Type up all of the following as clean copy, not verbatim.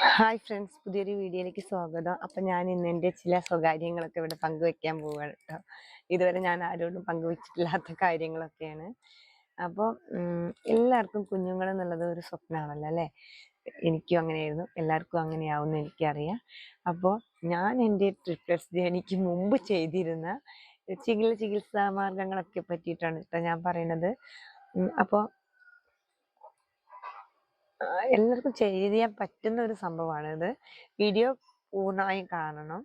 Hi friends, പുതിയൊരു വീഡിയോയിലേക്ക് സ്വാഗതം. അപ്പം ഞാൻ ഇന്ന് എൻ്റെ ചില സ്വകാര്യങ്ങളൊക്കെ ഇവിടെ പങ്കുവെക്കാൻ പോവുകയാണ് കേട്ടോ. ഇതുവരെ ഞാൻ ആരോടും പങ്കുവെച്ചിട്ടില്ലാത്ത കാര്യങ്ങളൊക്കെയാണ്. അപ്പോൾ എല്ലാവർക്കും കുഞ്ഞുങ്ങളെന്നുള്ളത് ഒരു സ്വപ്നമാണല്ലോ അല്ലേ? എനിക്കും അങ്ങനെയായിരുന്നു, എല്ലാവർക്കും അങ്ങനെയാവുമെന്ന് എനിക്കറിയാം. അപ്പോൾ ഞാൻ എൻ്റെ ട്രിപ്ലറ്റ്സ് ജേണിക്ക് മുമ്പ് ചെയ്തിരുന്ന ചികിത്സാ മാർഗങ്ങളൊക്കെ പറ്റിയിട്ടാണ് കേട്ടോ ഞാൻ പറയുന്നത്. അപ്പോൾ എല്ലാവർക്കും ചെയ്യാൻ പറ്റുന്ന ഒരു സംഭവമാണിത്. വീഡിയോ പൂർണ്ണമായും കാണണം.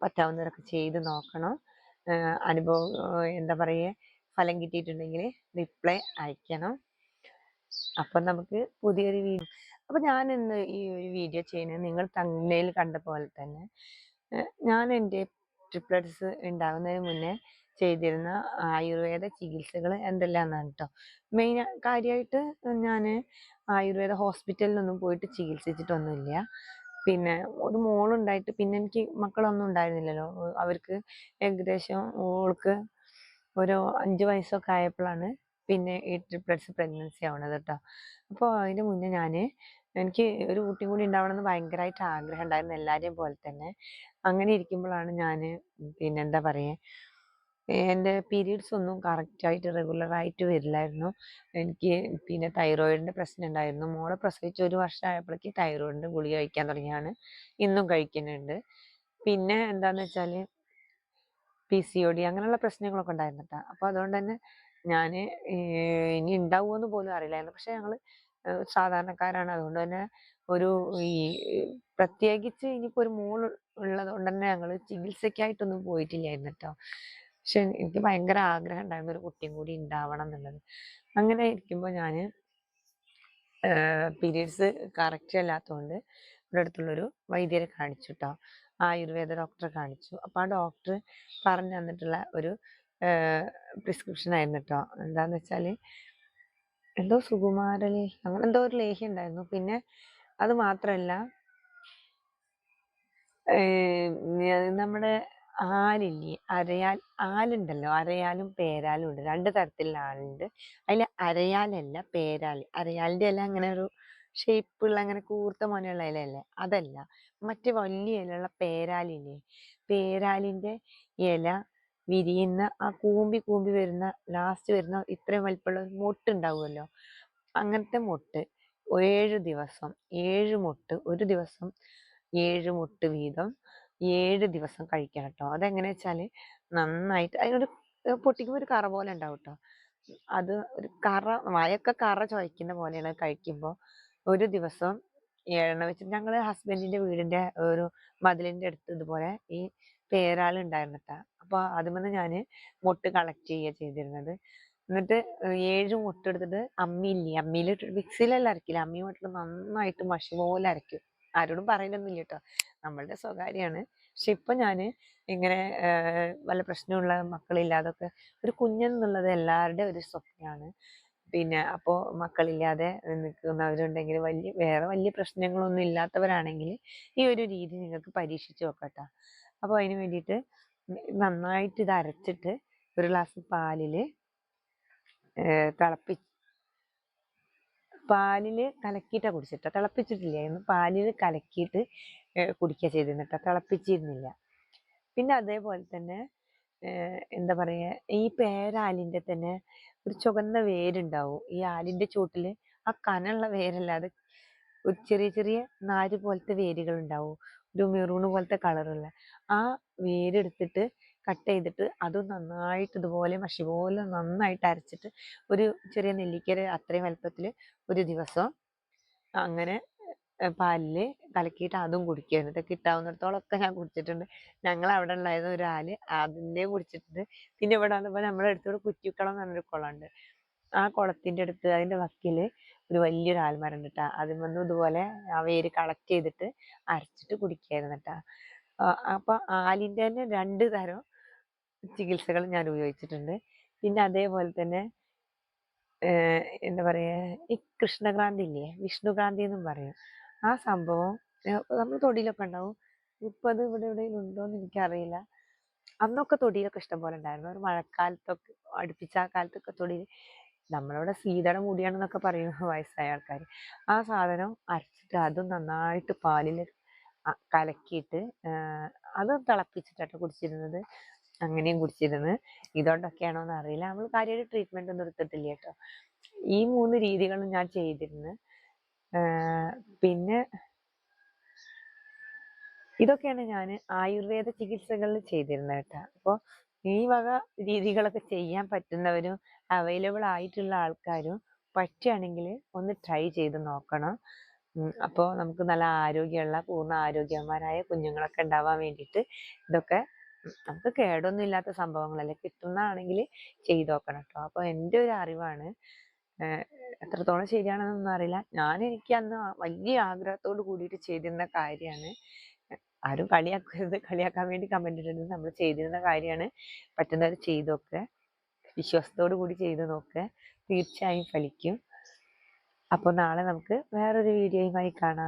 പറ്റാവുന്നവരൊക്കെ ചെയ്ത് നോക്കണം. അനുഭവം എന്താ പറയുക, ഫലം കിട്ടിയിട്ടുണ്ടെങ്കിൽ റിപ്ലൈ അയക്കണം. അപ്പം നമുക്ക് പുതിയൊരു വീഡിയോ. അപ്പം ഞാൻ ഇന്ന് ഈ ഒരു വീഡിയോ ചെയ്യുന്നത് നിങ്ങൾ തമ്മിൽ കണ്ട പോലെ തന്നെ ഞാൻ എൻ്റെ ട്രിപ്ലറ്റ്സ് ഉണ്ടാകുന്നതിന് മുന്നേ ചെയ്തിരുന്ന ആയുർവേദ ചികിത്സകൾ എന്തെല്ലാമെന്നാണ് കേട്ടോ. മെയിൻ കാര്യമായിട്ട് ഞാൻ ആയുർവേദ ഹോസ്പിറ്റലിലൊന്നും പോയിട്ട് ചികിത്സിച്ചിട്ടൊന്നുമില്ല. പിന്നെ ഒരു മോളുണ്ടായിട്ട് പിന്നെ എനിക്ക് മക്കളൊന്നും ഉണ്ടായിരുന്നില്ലല്ലോ. അവർക്ക് ഏകദേശം ഓൾക്ക് ഒരു 5 വയസ്സൊക്കെ ആയപ്പോഴാണ് പിന്നെ ഈ ട്രിപ്ലറ്റ്സ് പ്രഗ്നൻസി ആവണത് കേട്ടോ. അപ്പോൾ അതിന് മുന്നേ എനിക്ക് ഒരു കുട്ടിയും കൂടി ഉണ്ടാവണമെന്ന് ഭയങ്കരമായിട്ട് ആഗ്രഹം ഉണ്ടായിരുന്നു, എല്ലാവരെയും പോലെ തന്നെ. അങ്ങനെ ഇരിക്കുമ്പോഴാണ് ഞാൻ പിന്നെ എന്താ പറയുക, എൻ്റെ പീരീഡ്സ് ഒന്നും കറക്റ്റായിട്ട് റെഗുലറായിട്ട് വരില്ലായിരുന്നു. എനിക്ക് പിന്നെ തൈറോയിഡിൻ്റെ പ്രശ്നം ഉണ്ടായിരുന്നു. മോളെ പ്രസവിച്ച് 1 വർഷം ആയപ്പോഴേക്ക് തൈറോയിഡിൻ്റെ ഗുളിക കഴിക്കാൻ തുടങ്ങിയാണ്. ഇന്നും കഴിക്കുന്നുണ്ട്. പിന്നെ എന്താണെന്ന് വെച്ചാൽ PCOD അങ്ങനെയുള്ള പ്രശ്നങ്ങളൊക്കെ ഉണ്ടായിരുന്നു കേട്ടോ. അപ്പോൾ അതുകൊണ്ട് തന്നെ ഞാൻ ഇനി ഉണ്ടാവുമോയെന്ന് പോലും അറിയില്ലായിരുന്നു. പക്ഷേ ഞങ്ങൾ സാധാരണക്കാരാണ്. അതുകൊണ്ട് തന്നെ ഒരു ഈ പ്രത്യേകിച്ച് ഇനിയിപ്പോൾ ഒരു മോൾ ഉള്ളത് കൊണ്ട് തന്നെ ഞങ്ങൾ ചികിത്സയ്ക്കായിട്ടൊന്നും പോയിട്ടില്ലായിരുന്നു കേട്ടോ. പക്ഷെ എനിക്ക് ഭയങ്കര ആഗ്രഹം ഉണ്ടായിരുന്നു ഒരു കുട്ടിയും കൂടി ഉണ്ടാവണം എന്നുള്ളത്. അങ്ങനെ ഇരിക്കുമ്പോൾ ഞാൻ പീരീഡ്സ് കറക്റ്റ് അല്ലാത്തതുകൊണ്ട് ഇവിടെ അടുത്തുള്ളൊരു വൈദ്യരെ കാണിച്ചു കേട്ടോ. ആയുർവേദ ഡോക്ടറെ കാണിച്ചു. അപ്പോൾ ആ ഡോക്ടർ പറഞ്ഞു തന്നിട്ടുള്ള ഒരു പ്രിസ്ക്രിപ്ഷൻ ആയിരുന്നു കേട്ടോ. എന്താണെന്ന് വെച്ചാൽ എന്തോ സുകുമാരലേഹ്യം അങ്ങനെ എന്തോ ഒരു ലേഹ്യം ഉണ്ടായിരുന്നു. പിന്നെ അത് മാത്രമല്ല, നമ്മുടെ ആലില്ലേ, ആലുണ്ടല്ലോ, അരയാലും പേരാലും ഉണ്ട്. 2 തരത്തിലുള്ള ആലുണ്ട്. അതിൽ അരയാലല്ല, പേരാൽ. അരയാലിൻ്റെ ഇല അങ്ങനെ ഒരു ഷേപ്പുള്ള അങ്ങനെ കൂർത്ത മോനെയുള്ള ഇലയല്ലേ, അതല്ല. മറ്റേ വലിയ ഇലയുള്ള പേരാലില്ലേ, പേരാലിൻ്റെ ഇല വിരിയുന്ന ആ കൂമ്പി കൂമ്പി വരുന്ന ലാസ്റ്റ് വരുന്ന ഇത്രയും വലിപ്പമുള്ള ഒരു മൊട്ടുണ്ടാവുമല്ലോ, അങ്ങനത്തെ മൊട്ട് 7 ദിവസം 7 മൊട്ട്, ഒരു ദിവസം 7 മൊട്ട് വീതം 7 ദിവസം കഴിക്കണം കേട്ടോ. അതെങ്ങനെ വെച്ചാൽ നന്നായിട്ട് അതിനൊരു പൊട്ടിക്കുമ്പോൾ ഒരു കറ പോലെ ഉണ്ടാവും കേട്ടോ. അത് ഒരു കറ, വായൊക്കെ കറ ചൊയ്ക്കുന്ന പോലെയാണ് കഴിക്കുമ്പോൾ. ഒരു ദിവസം 7 വെച്ച് ഞങ്ങൾ ഹസ്ബൻഡിൻ്റെ വീടിൻ്റെ ഒരു മതിലിൻ്റെ അടുത്ത് ഇതുപോലെ ഈ പേരാൾ ഉണ്ടായിരുന്നു കേട്ടോ. അപ്പോൾ അതുമെന്ന് ഞാൻ മൊട്ട് കളക്ട് ചെയ്യുക ചെയ്തിരുന്നത്. എന്നിട്ട് 7 മുട്ടെടുത്തിട്ട് അമ്മിയില്ലേ, അമ്മിയിൽ മിക്സിയിലെല്ലാം അരക്കില്ല, അമ്മിയുമായിട്ട് നന്നായിട്ട് മഷി പോലെ അരയ്ക്കും. ആരോടും പറയലൊന്നുമില്ല കേട്ടോ, നമ്മളുടെ സ്വകാര്യമാണ്. പക്ഷെ ഇപ്പം ഞാൻ ഇങ്ങനെ വല്ല പ്രശ്നമുള്ള മക്കളില്ലാതൊക്കെ, ഒരു കുഞ്ഞെന്നുള്ളത് എല്ലാവരുടെയും ഒരു സ്വപ്നമാണ്. പിന്നെ അപ്പോൾ മക്കളില്ലാതെ നിൽക്കുന്നവരുണ്ടെങ്കിൽ, വേറെ വലിയ പ്രശ്നങ്ങളൊന്നും ഇല്ലാത്തവരാണെങ്കിൽ ഈ ഒരു രീതി നിങ്ങൾക്ക് പരീക്ഷിച്ച് നോക്കട്ടോ. അപ്പോൾ അതിന് വേണ്ടിയിട്ട് നന്നായിട്ട് ഇത് അരച്ചിട്ട് ഒരു ഗ്ലാസ് പാലിൽ പാലിൽ കലക്കിയിട്ടാണ് കുടിച്ചിട്ടോ, തിളപ്പിച്ചിട്ടില്ലായിരുന്നു. പാലിൽ കലക്കിയിട്ട് കുടിക്കുക ചെയ്തിരുന്നിട്ടോ, തിളപ്പിച്ചിരുന്നില്ല. പിന്നെ അതേപോലെ തന്നെ എന്താ പറയുക, ഈ പേരാലിൻ്റെ തന്നെ ഒരു ചുവന്ന വേരുണ്ടാവും ഈ ആലിൻ്റെ ചുവട്ടിൽ. ആ കനമുള്ള വേരല്ലാതെ ഒരു ചെറിയ ചെറിയ നാര് പോലത്തെ വേരുകൾ ഉണ്ടാവും, ഒരു മെറൂണ് പോലത്തെ കളറുള്ള. ആ വേരെടുത്തിട്ട് കട്ട് ചെയ്തിട്ട് അതും നന്നായിട്ട് ഇതുപോലെ മഷി പോലെ നന്നായിട്ട് അരച്ചിട്ട് ഒരു ചെറിയ നെല്ലിക്കര അത്രയും വലുപ്പത്തിൽ ഒരു ദിവസം അങ്ങനെ പാലിൽ കലക്കിയിട്ട് അതും കുടിക്കുക. ഇതൊക്കെ കിട്ടാവുന്നിടത്തോളമൊക്കെ ഞാൻ കുടിച്ചിട്ടുണ്ട്. ഞങ്ങൾ അവിടെ ഉണ്ടായിരുന്ന ഒരാൾ അതിൻ്റെ കുടിച്ചിട്ടുണ്ട്. പിന്നെ ഇവിടെ വന്നപ്പോൾ നമ്മുടെ അടുത്തോട് കുറ്റിക്കുളം എന്ന് പറഞ്ഞൊരു കുളമുണ്ട്. ആ കുളത്തിൻ്റെ അടുത്ത് അതിൻ്റെ വക്കിൽ ഒരു വലിയൊരു ആൽമരം ഉണ്ട് കേട്ടോ. അതിൽ വന്ന് ഇതുപോലെ ആ വേര് കളക്ട് ചെയ്തിട്ട് അരച്ചിട്ട് കുടിക്കായിരുന്നു കേട്ടോ. അപ്പോൾ ആലിൻ്റെ തന്നെ 2 തരം ചികിത്സകൾ ഞാൻ ഉപയോഗിച്ചിട്ടുണ്ട്. പിന്നെ അതേപോലെ തന്നെ എന്താ പറയുക, ഈ കൃഷ്ണക്രാന്തി ഇല്ലേ, വിഷ്ണുക്രാന്തി എന്നും പറയും. ആ സംഭവം നമ്മൾ തൊടിയിലൊക്കെ ഉണ്ടാവും. ഇപ്പം അത് ഇവിടെ എവിടെയെങ്കിലും ഉണ്ടോ എന്ന് എനിക്കറിയില്ല. അന്നൊക്കെ തൊടിയിലൊക്കെ ഇഷ്ടം പോലെ ഉണ്ടായിരുന്നു. ഒരു മഴക്കാലത്തൊക്കെ അടുപ്പിച്ച് ആ കാലത്തൊക്കെ തൊടിയിൽ നമ്മളവിടെ സീതയുടെ മുടിയാണെന്നൊക്കെ പറയും വയസ്സായ ആൾക്കാർ. ആ സാധനം അരച്ചിട്ട് അതും നന്നായിട്ട് പാലിൽ കലക്കിയിട്ട് അത് തിളപ്പിച്ചിട്ടാട്ടോ കുടിച്ചിരുന്നത്. അങ്ങനെയും കുടിച്ചിരുന്നു. ഇതുകൊണ്ടൊക്കെയാണോന്ന് അറിയില്ല. നമ്മൾ കാര്യമായിട്ട് ട്രീറ്റ്മെന്റ് ഒന്നും എടുത്തിട്ടില്ല കേട്ടോ. ഈ 3 രീതികളും ഞാൻ ചെയ്തിരുന്നു. പിന്നെ ഇതൊക്കെയാണ് ഞാൻ ആയുർവേദ ചികിത്സകളിൽ ചെയ്തിരുന്നത് കേട്ടോ. അപ്പോൾ ഈ വക രീതികളൊക്കെ ചെയ്യാൻ പറ്റുന്നവരും അവൈലബിൾ ആയിട്ടുള്ള ആൾക്കാരും പറ്റുകയാണെങ്കിൽ ഒന്ന് ട്രൈ ചെയ്ത് നോക്കണം. അപ്പോൾ നമുക്ക് നല്ല ആരോഗ്യമുള്ള പൂർണ്ണ ആരോഗ്യവാന്മാരായ കുഞ്ഞുങ്ങളൊക്കെ ഉണ്ടാവാൻ വേണ്ടിയിട്ട് ഇതൊക്കെ നമുക്ക് കേടൊന്നും ഇല്ലാത്ത സംഭവങ്ങളല്ലേ, കിട്ടുന്നതാണെങ്കിൽ ചെയ്ത് നോക്കണം കേട്ടോ. അപ്പോൾ എൻ്റെ ഒരു അറിവാണ്. എത്രത്തോളം ശരിയാണെന്നൊന്നും അറിയില്ല. എനിക്ക് അന്ന് വലിയ ആഗ്രഹത്തോട് കൂടിയിട്ട് ചെയ്തിരുന്ന കാര്യമാണ്. ആരും കളിയാക്കരുത്, കളിയാക്കാൻ വേണ്ടി കമന്റ് ഇടരുത്. നമ്മൾ ചെയ്തിരുന്ന കാര്യമാണ്. പറ്റുന്നവർ ചെയ്ത് നോക്കുക, വിശ്വാസത്തോടു കൂടി ചെയ്ത് നോക്കുക, തീർച്ചയായും ഫലിക്കും. അപ്പോൾ നാളെ നമുക്ക് വേറൊരു വീഡിയോയുമായി കാണാം.